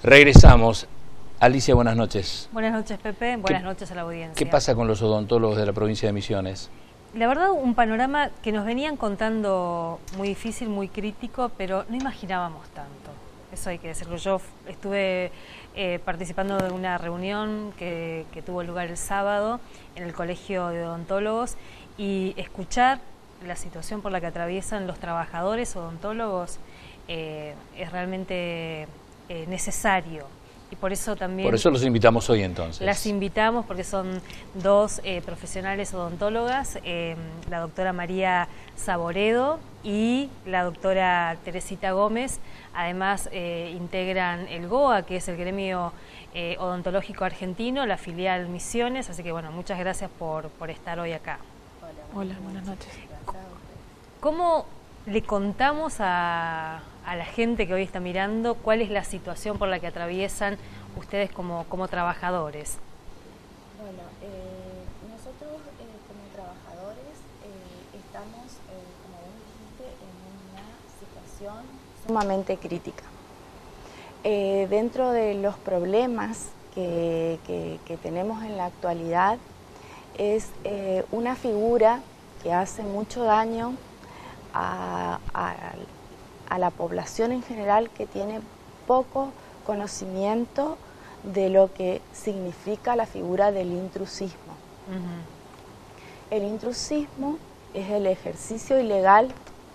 Regresamos. Alicia, buenas noches. Buenas noches, Pepe. Buenas noches a la audiencia. ¿Qué pasa con los odontólogos de la provincia de Misiones? La verdad, un panorama que nos venían contando muy difícil, muy crítico, pero no imaginábamos tanto. Eso hay que decirlo. Yo estuve participando de una reunión que tuvo lugar el sábado en el Colegio de Odontólogos y escuchar la situación por la que atraviesan los trabajadores odontólogos es realmente necesario. Y por eso también... Por eso los invitamos hoy entonces. Las invitamos porque son dos profesionales odontólogas, la doctora María Saboredo y la doctora Teresita Gómez. Además integran el GOA, que es el Gremio Odontológico Argentino, la filial Misiones. Así que bueno, muchas gracias por estar hoy acá. Hola, buenas noches. ¿Cómo le contamos a la gente que hoy está mirando cuál es la situación por la que atraviesan ustedes como trabajadores? Bueno, nosotros como trabajadores estamos, como vos dijiste, en una situación sumamente crítica. Dentro de los problemas que tenemos en la actualidad es una figura que hace mucho daño a la población en general, que tiene poco conocimiento de lo que significa la figura del intrusismo. El intrusismo es el ejercicio ilegal,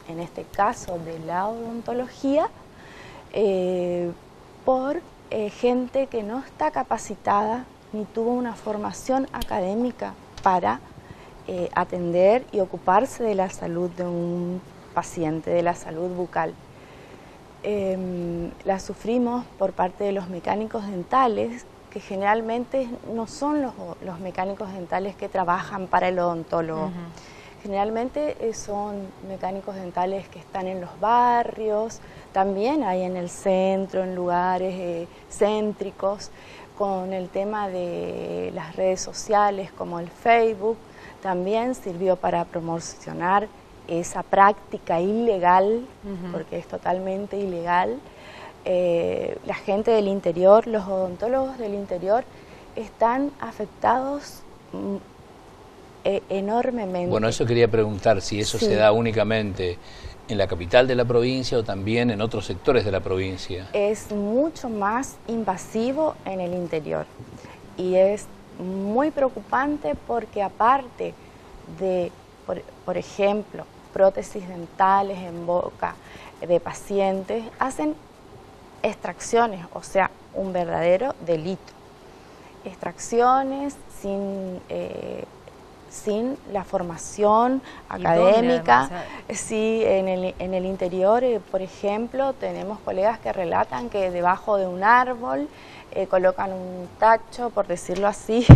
en este caso de la odontología, por gente que no está capacitada ni tuvo una formación académica para atender y ocuparse de la salud de un paciente, de la salud bucal. La sufrimos por parte de los mecánicos dentales, que generalmente no son los mecánicos dentales que trabajan para el odontólogo. Generalmente son mecánicos dentales que están en los barrios, también hay en el centro, en lugares céntricos, con el tema de las redes sociales como el Facebook. También sirvió para promocionar esa práctica ilegal, porque es totalmente ilegal. La gente del interior, los odontólogos del interior, están afectados enormemente. Bueno, eso quería preguntar, si eso se da únicamente en la capital de la provincia o también en otros sectores de la provincia. Es mucho más invasivo en el interior y es muy preocupante porque aparte de, por ejemplo, prótesis dentales en boca de pacientes, hacen extracciones, o sea, un verdadero delito. Extracciones sin la formación académica. Sí, en el interior, por ejemplo, tenemos colegas que relatan que debajo de un árbol colocan un tacho, por decirlo así,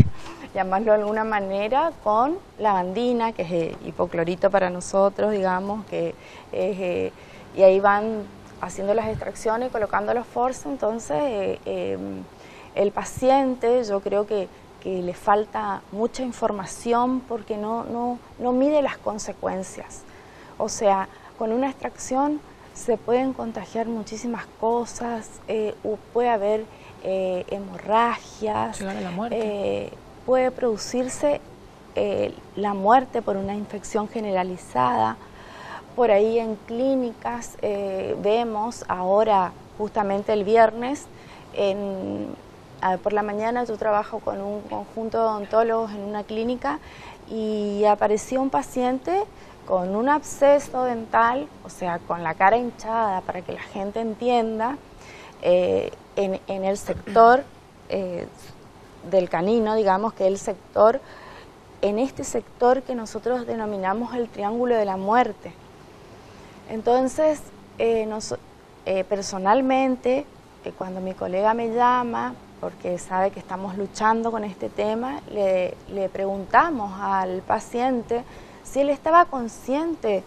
llamarlo de alguna manera, con lavandina, que es hipoclorito para nosotros, digamos, y ahí van haciendo las extracciones, colocando los forceps. Entonces el paciente, yo creo que le falta mucha información porque no mide las consecuencias. O sea, con una extracción se pueden contagiar muchísimas cosas, puede haber hemorragias, llegar a la muerte. Puede producirse la muerte por una infección generalizada. Por ahí en clínicas vemos ahora, justamente el viernes, por la mañana yo trabajo con un conjunto de odontólogos en una clínica y apareció un paciente con un absceso dental, o sea, con la cara hinchada, para que la gente entienda, en el sector del canino, digamos, que es el sector, en este sector que nosotros denominamos el triángulo de la muerte. Entonces, personalmente, cuando mi colega me llama, porque sabe que estamos luchando con este tema, le preguntamos al paciente si él estaba consciente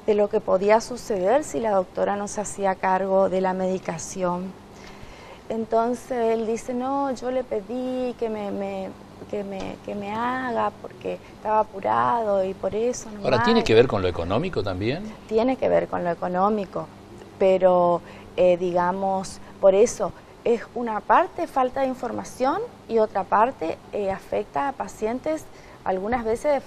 de lo que podía suceder si la doctora no se hacía cargo de la medicación. Entonces él dice, no, yo le pedí que me haga porque estaba apurado y por eso no. Ahora, ¿tiene que ver con lo económico también? Tiene que ver con lo económico, pero digamos, por eso es una parte falta de información y otra parte afecta a pacientes algunas veces,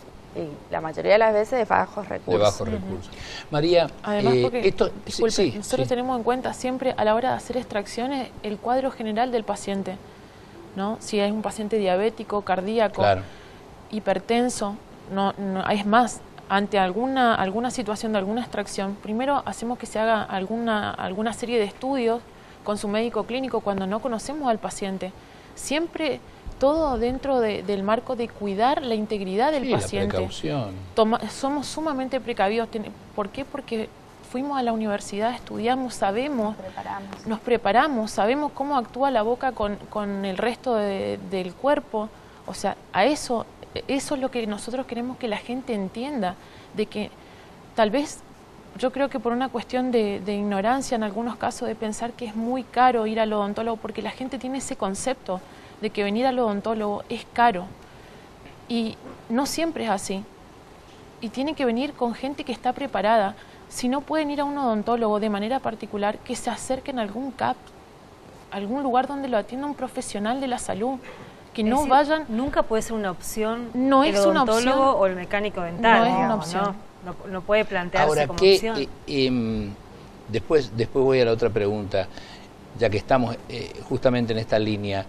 la mayoría de las veces, de bajos recursos. De bajos recursos. María, además, porque, disculpe, sí, nosotros tenemos en cuenta siempre a la hora de hacer extracciones el cuadro general del paciente, ¿no? Si es un paciente diabético, cardíaco, claro, hipertenso, es más, ante alguna situación de alguna extracción, primero hacemos que se haga alguna serie de estudios con su médico clínico cuando no conocemos al paciente. Siempre todo dentro del marco de cuidar la integridad del paciente. La precaución. Somos sumamente precavidos. ¿Por qué? Porque fuimos a la universidad, estudiamos, sabemos, nos preparamos, sabemos cómo actúa la boca con el resto del cuerpo. O sea, eso es lo que nosotros queremos que la gente entienda, de que tal vez, yo creo que por una cuestión de ignorancia en algunos casos, de pensar que es muy caro ir al odontólogo, porque la gente tiene ese concepto de que venir al odontólogo es caro, y no siempre es así, y tienen que venir con gente que está preparada. Si no pueden ir a un odontólogo de manera particular, que se acerquen a algún CAP, algún lugar donde lo atienda un profesional de la salud, que no vayan. Nunca puede ser una opción no el es una odontólogo opción, o el mecánico dental, no es digamos, una opción. No puede plantearse ahora, como opción. Después voy a la otra pregunta, ya que estamos justamente en esta línea.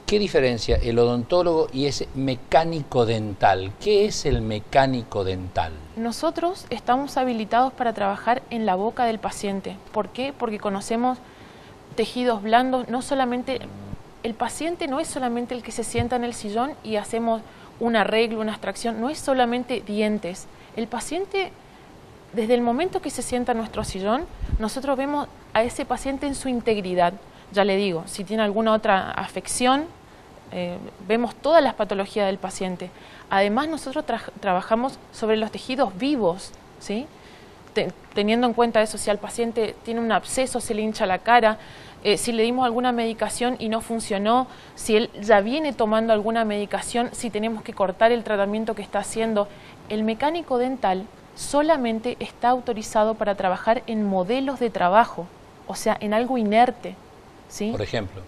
¿Qué diferencia el odontólogo y ese mecánico dental? ¿Qué es el mecánico dental? Nosotros estamos habilitados para trabajar en la boca del paciente. ¿Por qué? Porque conocemos tejidos blandos. No solamente, el paciente no es solamente el que se sienta en el sillón y hacemos un arreglo, una extracción. No es solamente dientes. El paciente, desde el momento que se sienta en nuestro sillón, nosotros vemos a ese paciente en su integridad. Ya le digo, si tiene alguna otra afección, vemos todas las patologías del paciente. Además, nosotros trabajamos sobre los tejidos vivos, ¿sí? Teniendo en cuenta eso, si al paciente tiene un absceso, se le hincha la cara, si le dimos alguna medicación y no funcionó, si él ya viene tomando alguna medicación, si tenemos que cortar el tratamiento que está haciendo. El mecánico dental solamente está autorizado para trabajar en modelos de trabajo, o sea, en algo inerte, ¿sí? Por ejemplo.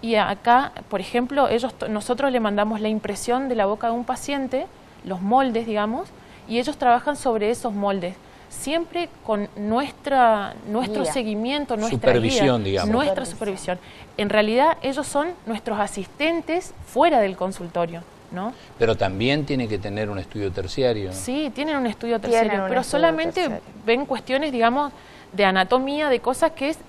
Y acá, por ejemplo, nosotros le mandamos la impresión de la boca de un paciente, los moldes, digamos, y ellos trabajan sobre esos moldes, siempre con nuestro seguimiento, nuestra supervisión, guía, digamos. Nuestra supervisión. En realidad, ellos son nuestros asistentes fuera del consultorio, ¿no? Pero también tiene que tener un estudio terciario. Sí, tienen un estudio terciario, pero solamente ven cuestiones, digamos, de anatomía, de cosas que es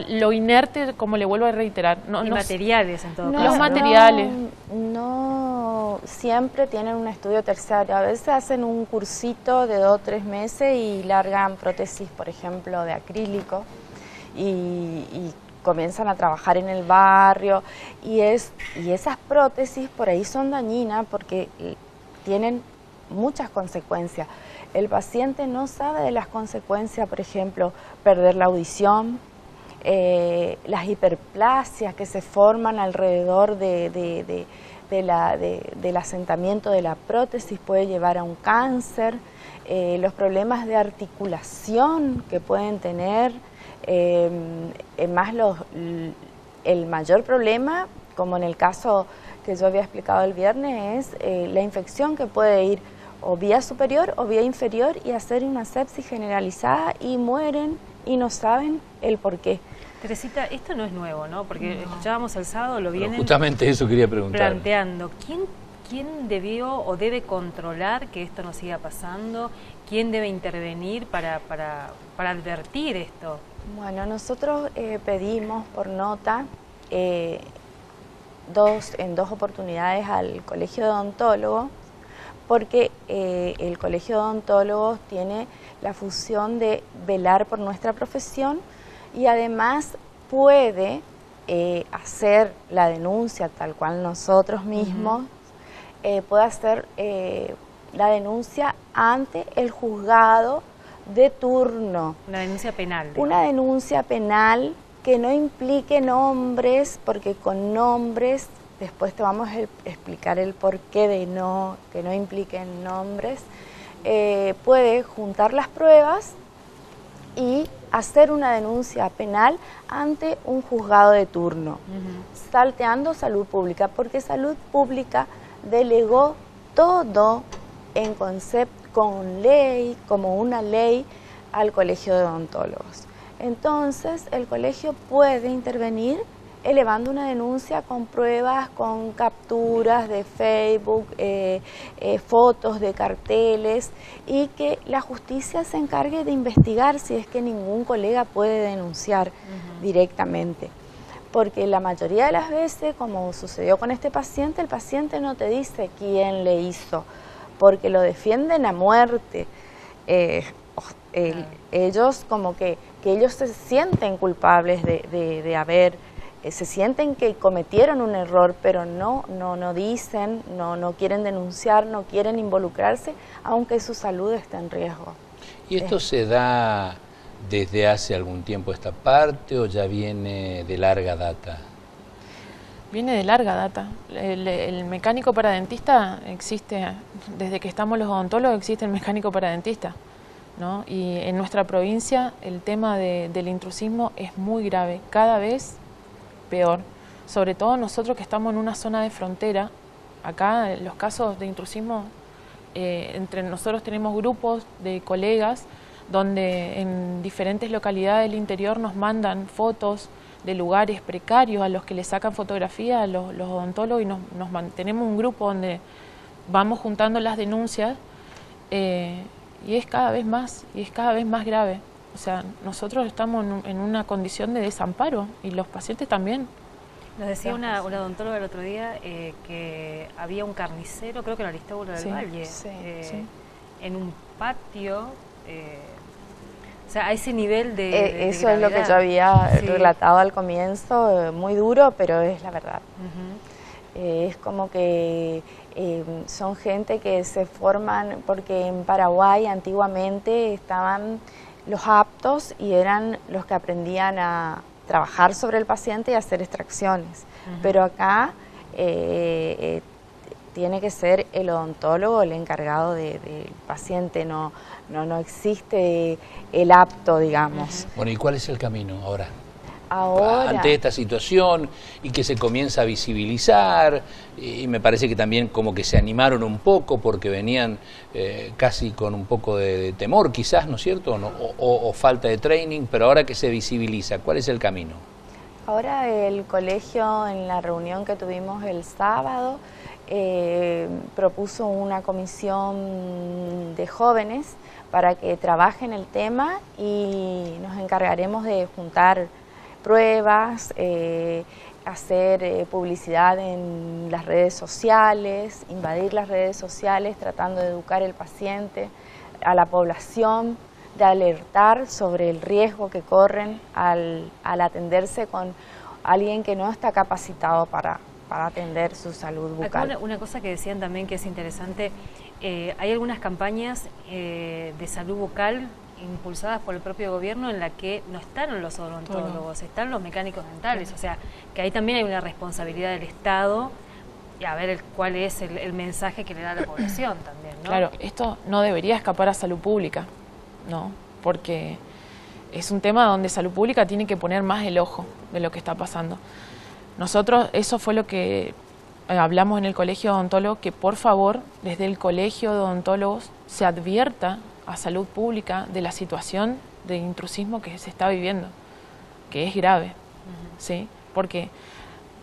lo inerte, como le vuelvo a reiterar. Y materiales, en todo caso. Los materiales. No siempre tienen un estudio terciario. A veces hacen un cursito de 2 o 3 meses y largan prótesis, por ejemplo, de acrílico y comienzan a trabajar en el barrio. Y esas prótesis por ahí son dañinas porque tienen muchas consecuencias. El paciente no sabe de las consecuencias, por ejemplo, perder la audición, las hiperplasias que se forman alrededor del asentamiento de la prótesis puede llevar a un cáncer, los problemas de articulación que pueden tener, el mayor problema, como en el caso que yo había explicado el viernes, es la infección que puede ir o vía superior o vía inferior y hacer una sepsis generalizada y mueren y no saben el por qué. Teresita, esto no es nuevo, ¿no? Porque escuchábamos el sábado, lo vienen justamente eso quería preguntar. planteando. ¿Quién debió o debe controlar que esto no siga pasando? ¿Quién debe intervenir para advertir esto? Bueno, nosotros pedimos por nota en 2 oportunidades al Colegio de Odontólogos, porque el Colegio de Odontólogos tiene la función de velar por nuestra profesión y además puede hacer la denuncia tal cual nosotros mismos, puede hacer la denuncia ante el juzgado de turno. Una denuncia penal. Una denuncia penal que no implique nombres, porque con nombres, después te vamos a explicar el porqué de que no impliquen nombres, puede juntar las pruebas y hacer una denuncia penal ante un juzgado de turno, salteando salud pública, porque salud pública delegó todo en concepto, con ley, como una ley, al colegio de odontólogos. Entonces el colegio puede intervenir elevando una denuncia con pruebas, con capturas de Facebook, fotos de carteles, y que la justicia se encargue de investigar si es que ningún colega puede denunciar directamente. Porque la mayoría de las veces, como sucedió con este paciente, el paciente no te dice quién le hizo, porque lo defienden a muerte. Ellos como que ellos se sienten culpables de haber, se sienten que cometieron un error, pero no dicen, no quieren denunciar, no quieren involucrarse, aunque su salud esté en riesgo. ¿Y esto se da desde hace algún tiempo esta parte o ya viene de larga data? Viene de larga data. El mecánico paradentista existe, desde que estamos los odontólogos existe el mecánico paradentista, ¿no? Y en nuestra provincia el tema del intrusismo es muy grave, cada vez peor. Sobre todo nosotros que estamos en una zona de frontera, acá los casos de intrusismo, entre nosotros tenemos grupos de colegas donde en diferentes localidades del interior nos mandan fotos de lugares precarios a los que le sacan fotografía a los odontólogos, y tenemos un grupo donde vamos juntando las denuncias, y es cada vez más grave. O sea, nosotros estamos en una condición de desamparo y los pacientes también. Nos decía una odontóloga el otro día que había un carnicero, creo que en Aristóbulo del Valle, en un patio. O sea, a ese nivel de eso es lo que yo había relatado al comienzo, muy duro, pero es la verdad. Es como que son gente que se forman, porque en Paraguay antiguamente estaban los aptos y eran los que aprendían a trabajar sobre el paciente y hacer extracciones. Pero acá tiene que ser el odontólogo el encargado del paciente, no existe el apto, digamos. Bueno, ¿y cuál es el camino ahora? Ante esta situación, y que se comienza a visibilizar, y me parece que también como que se animaron un poco porque venían casi con un poco de temor quizás, ¿no es cierto? O falta de training, pero ahora que se visibiliza, ¿cuál es el camino? Ahora el colegio, en la reunión que tuvimos el sábado, propuso una comisión de jóvenes para que trabajen el tema, y nos encargaremos de juntar pruebas, hacer publicidad en las redes sociales, invadir las redes sociales tratando de educar al paciente, a la población, de alertar sobre el riesgo que corren al atenderse con alguien que no está capacitado para atender su salud bucal. Acá una cosa que decían también que es interesante, hay algunas campañas de salud bucal impulsadas por el propio gobierno en la que no están los odontólogos, están los mecánicos dentales, o sea, que ahí también hay una responsabilidad del Estado y a ver cuál es el mensaje que le da a la población también, ¿no? Claro, esto no debería escapar a salud pública, ¿no? Porque es un tema donde salud pública tiene que poner más el ojo de lo que está pasando. Nosotros, eso fue lo que hablamos en el colegio de odontólogos, que por favor, desde el colegio de odontólogos se advierta a salud pública de la situación de intrusismo que se está viviendo, que es grave, ¿sí? Porque,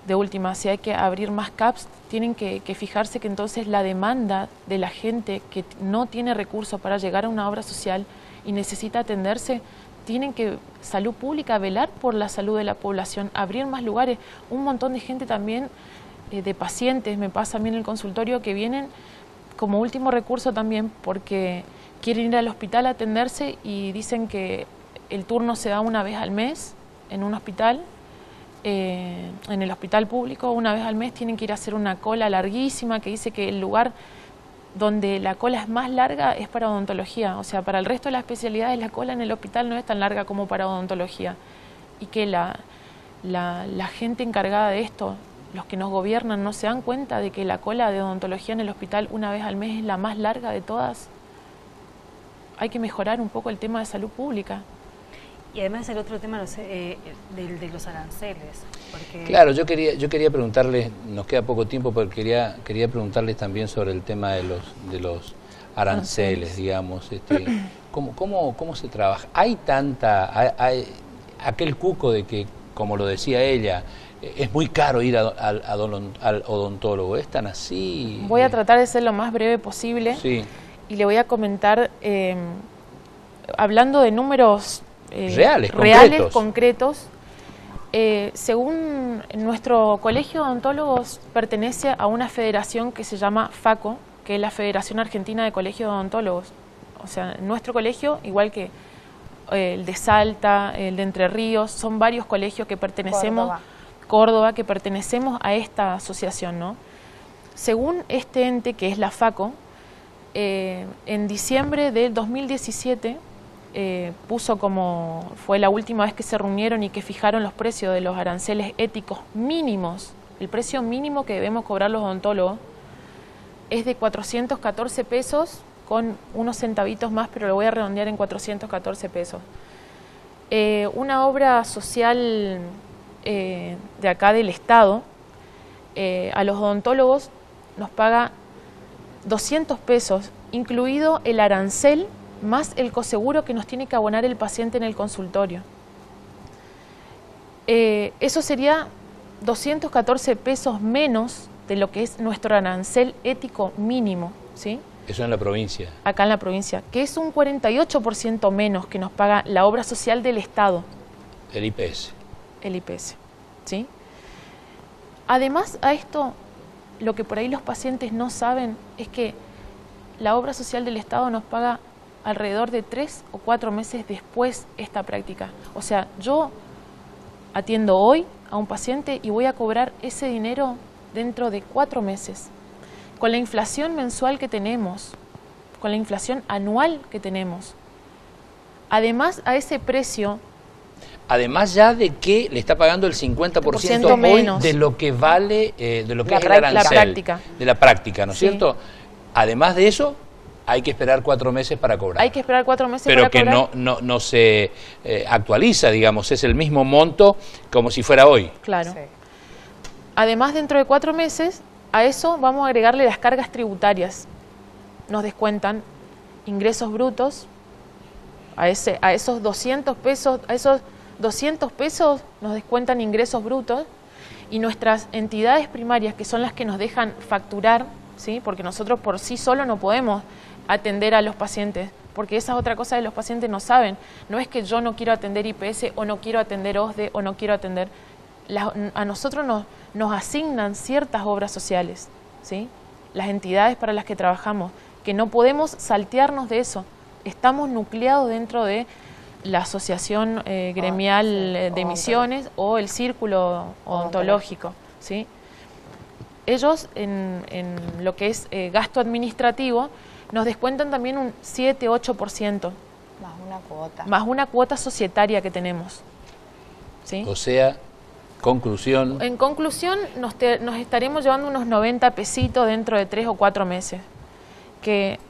de última, si hay que abrir más CAPS, tienen que fijarse que entonces la demanda de la gente que no tiene recursos para llegar a una obra social y necesita atenderse, tienen que, salud pública, velar por la salud de la población, abrir más lugares. Un montón de gente también, de pacientes, me pasa a mí en el consultorio, que vienen como último recurso también porque quieren ir al hospital a atenderse y dicen que el turno se da una vez al mes en un hospital, en el hospital público, una vez al mes tienen que ir a hacer una cola larguísima, que dice que el lugar donde la cola es más larga es para odontología, o sea, para el resto de las especialidades la cola en el hospital no es tan larga como para odontología, y que la gente encargada de esto, los que nos gobiernan, no se dan cuenta de que la cola de odontología en el hospital una vez al mes es la más larga de todas. Hay que mejorar un poco el tema de salud pública. Y además el otro tema, no sé, de los aranceles. Porque... Claro, yo quería preguntarles, nos queda poco tiempo, pero quería preguntarles también sobre el tema de los aranceles, digamos. ¿Cómo se trabaja? Hay aquel cuco de que, como lo decía ella, es muy caro ir al odontólogo. ¿Es tan así? Voy a tratar de ser lo más breve posible. Sí. Y le voy a comentar, hablando de números reales, concretos. Según nuestro colegio de odontólogos pertenece a una federación que se llama FACO, que es la Federación Argentina de Colegios de Odontólogos. O sea, nuestro colegio, igual que el de Salta, el de Entre Ríos, son varios colegios que pertenecemos, Córdoba, que pertenecemos a esta asociación, ¿no? Según este ente, que es la FACO, en diciembre del 2017 puso como fue la última vez que se reunieron y que fijaron los precios de los aranceles éticos mínimos. El precio mínimo que debemos cobrar los odontólogos es de 414 pesos con unos centavitos más, pero lo voy a redondear en 414 pesos. Una obra social de acá del Estado, a los odontólogos nos paga 200 pesos, incluido el arancel más el coseguro que nos tiene que abonar el paciente en el consultorio. Eso sería 214 pesos menos de lo que es nuestro arancel ético mínimo, ¿sí? Eso en la provincia. Acá en la provincia, que es un 48% menos que nos paga la obra social del Estado. El IPS. El IPS, ¿sí? Además a esto, lo que por ahí los pacientes no saben es que la obra social del Estado nos paga alrededor de 3 o 4 meses después esta práctica. O sea, yo atiendo hoy a un paciente y voy a cobrar ese dinero dentro de 4 meses. Con la inflación mensual que tenemos, con la inflación anual que tenemos. Además, a ese precio... Además ya de que le está pagando el 50% hoy menos de lo que vale, de lo que es el arancel, la práctica. De la práctica, ¿no es Sí. cierto? Además de eso, hay que esperar 4 meses para cobrar. Hay que esperar 4 meses pero para cobrar. Pero que no se actualiza, digamos, es el mismo monto como si fuera hoy. Claro. Sí. Además, dentro de 4 meses, a eso vamos a agregarle las cargas tributarias. Nos descuentan ingresos brutos, a esos 200 pesos, nos descuentan ingresos brutos, y nuestras entidades primarias, que son las que nos dejan facturar, ¿sí? Porque nosotros por sí solos no podemos atender a los pacientes, porque esa es otra cosa que los pacientes no saben. No es que yo no quiero atender IPS o no quiero atender OSDE o no quiero atender... a nosotros nos asignan ciertas obras sociales, ¿sí? Las entidades para las que trabajamos, que no podemos saltearnos de eso. Estamos nucleados dentro de la asociación gremial de Misiones o el círculo odontológico, ¿sí? Ellos en lo que es gasto administrativo nos descuentan también un 7-8%. Más una cuota. Más una cuota societaria que tenemos, ¿sí? O sea, conclusión. En conclusión, nos estaremos llevando unos 90 pesitos dentro de 3 o 4 meses. Que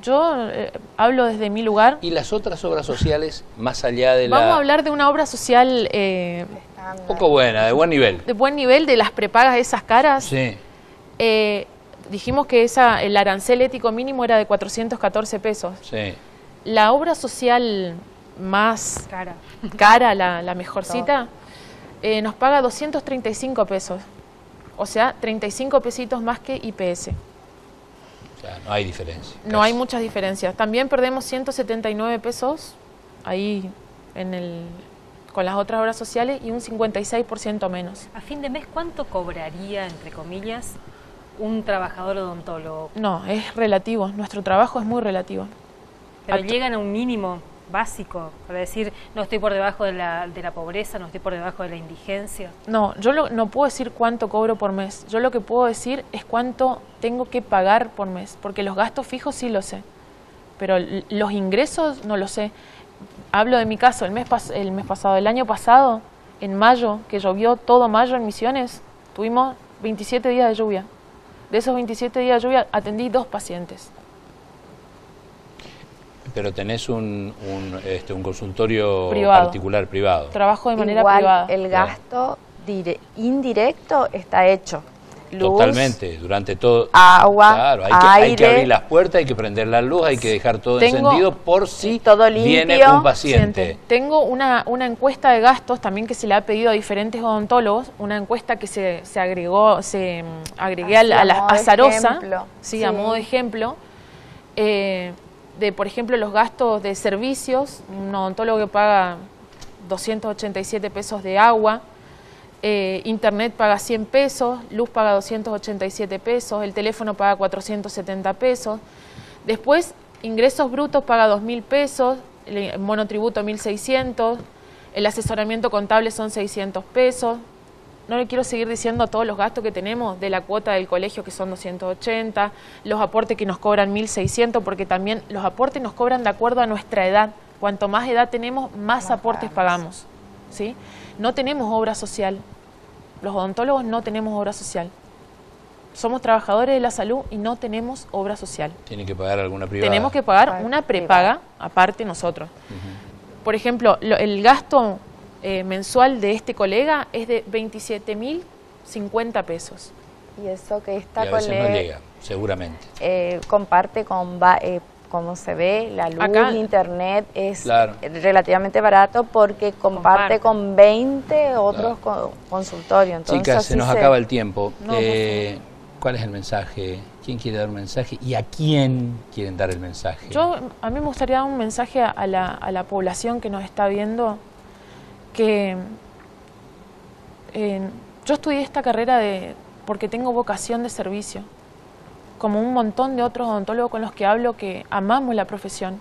yo hablo desde mi lugar. ¿Y las otras obras sociales, más allá de la...? Vamos a hablar de una obra social Un poco buena, de buen nivel. de buen nivel, de las prepagas esas caras. Sí. Dijimos que el arancel ético mínimo era de 414 pesos. Sí. La obra social más cara, la mejorcita, nos paga 235 pesos. O sea, 35 pesitos más que IPS. O sea, no hay diferencia. No casi. hay muchas diferencias. También perdemos 179 pesos ahí con las otras obras sociales y un 56% menos. A fin de mes, ¿cuánto cobraría, entre comillas, un trabajador odontólogo? No, es relativo. Nuestro trabajo es muy relativo. Pero llegan a un mínimo básico, para decir, no estoy por debajo de la pobreza, no estoy por debajo de la indigencia. No, yo no puedo decir cuánto cobro por mes. Yo lo que puedo decir es cuánto tengo que pagar por mes, porque los gastos fijos sí lo sé, pero los ingresos no lo sé. Hablo de mi caso, el mes pasado, el año pasado, en mayo, que llovió todo mayo en Misiones, tuvimos 27 días de lluvia. De esos 27 días de lluvia atendí 2 pacientes. Pero tenés un consultorio Privado. particular, privado. Trabajo de manera Igual privada. el gasto indirecto está hecho. Luz, Totalmente, durante todo. agua, Claro, hay aire. que abrir las puertas, hay que prender la luz, hay que dejar todo encendido por si todo viene limpio. un paciente. Tengo una encuesta de gastos también que se le ha pedido a diferentes odontólogos, una encuesta que se agregué Así, a modo a de Zarosa, ejemplo. sí, a modo de ejemplo, de por ejemplo los gastos de servicios, un odontólogo que paga 287 pesos de agua, internet paga 100 pesos, luz paga 287 pesos, el teléfono paga 470 pesos. Después, ingresos brutos paga 2.000 pesos, el monotributo 1.600, el asesoramiento contable son 600 pesos. No le quiero seguir diciendo todos los gastos que tenemos de la cuota del colegio que son 280, los aportes que nos cobran 1.600, porque también los aportes nos cobran de acuerdo a nuestra edad. Cuanto más edad tenemos, más aportes pagamos, ¿sí? No tenemos obra social. Los odontólogos no tenemos obra social. Somos trabajadores de la salud y no tenemos obra social. ¿Tienen que pagar alguna privada? Tenemos que pagar una prepaga aparte nosotros. Por ejemplo, el gasto mensual de este colega es de 27.050 pesos. Y eso que Y esta a veces colega no llega, seguramente. comparte con, como se ve, la luz, Acá, internet es claro, relativamente barato porque comparte con 20 otros consultorios. Entonces, chicas, se así nos acaba el tiempo. No, por favor. ¿Cuál es el mensaje? ¿Quién quiere dar un mensaje? ¿Y a quién quieren dar el mensaje? A mí me gustaría dar un mensaje a la población que nos está viendo, que yo estudié esta carrera porque tengo vocación de servicio, como un montón de otros odontólogos con los que hablo que amamos la profesión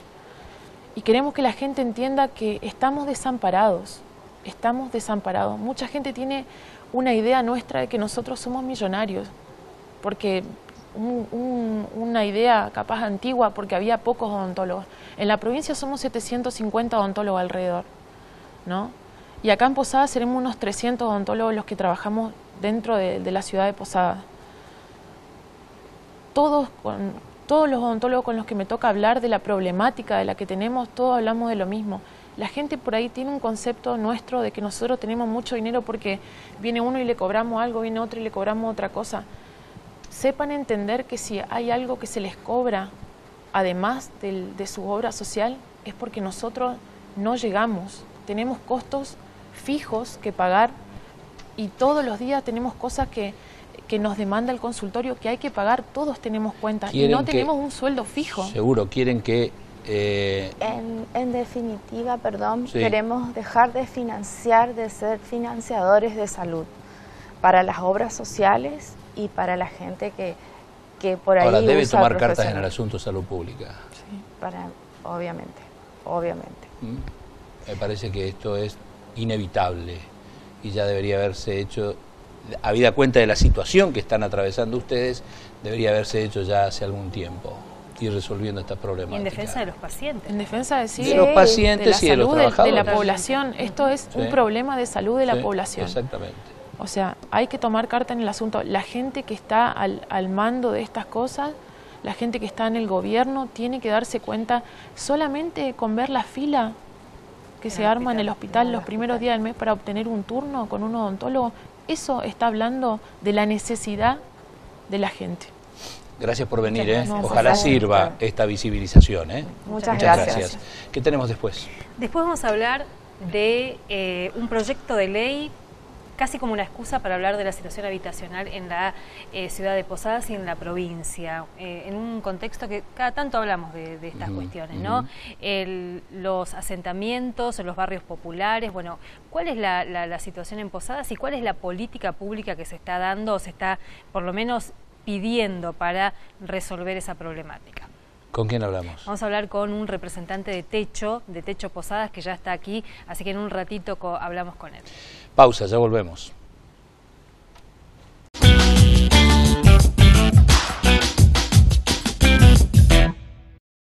y queremos que la gente entienda que estamos desamparados, Mucha gente tiene una idea nuestra de que nosotros somos millonarios, porque una idea capaz antigua, porque había pocos odontólogos. En la provincia somos 750 odontólogos alrededor, ¿no? Y acá en Posadas seremos unos 300 odontólogos los que trabajamos dentro de la ciudad de Posadas. Todos los odontólogos con los que me toca hablar de la problemática de la que tenemos, todos hablamos de lo mismo. La gente por ahí tiene un concepto nuestro de que nosotros tenemos mucho dinero porque viene uno y le cobramos algo, viene otro y le cobramos otra cosa. Sepan entender que si hay algo que se les cobra, además de su obra social, es porque nosotros no llegamos. Tenemos costos fijos que pagar y todos los días tenemos cosas que nos demanda el consultorio que hay que pagar, todos tenemos cuentas y no tenemos un sueldo fijo. Seguro, quieren que... En definitiva, Sí. queremos dejar de financiar, de ser financiadores de salud para las obras sociales y para la gente que por ahí Ahora, debe usa tomar cartas en profesional. el asunto salud pública. Obviamente. Me parece que esto es inevitable y ya debería haberse hecho, habida cuenta de la situación que están atravesando ustedes, debería haberse hecho ya hace algún tiempo, ir resolviendo esta problemática. Y en defensa de los pacientes. En defensa de los pacientes y de los salud trabajadores. de la población. Esto es un problema de salud de la población. Exactamente. O sea, hay que tomar carta en el asunto. La gente que está al mando de estas cosas, la gente que está en el gobierno, tiene que darse cuenta solamente con ver la fila que se arma en el hospital los primeros días del mes para obtener un turno con un odontólogo. Eso está hablando de la necesidad de la gente. Gracias por venir, No, ojalá sirva esta visibilización. Muchas gracias. ¿Qué tenemos después? Después vamos a hablar de un proyecto de ley casi como una excusa para hablar de la situación habitacional en la ciudad de Posadas y en la provincia, en un contexto que cada tanto hablamos de estas cuestiones, ¿no? Los asentamientos, los barrios populares, bueno, ¿cuál es la situación en Posadas y cuál es la política pública que se está dando o se está por lo menos pidiendo para resolver esa problemática? ¿Con quién hablamos? Vamos a hablar con un representante de Techo Posadas, que ya está aquí, así que en un ratito hablamos con él. Pausa, ya volvemos.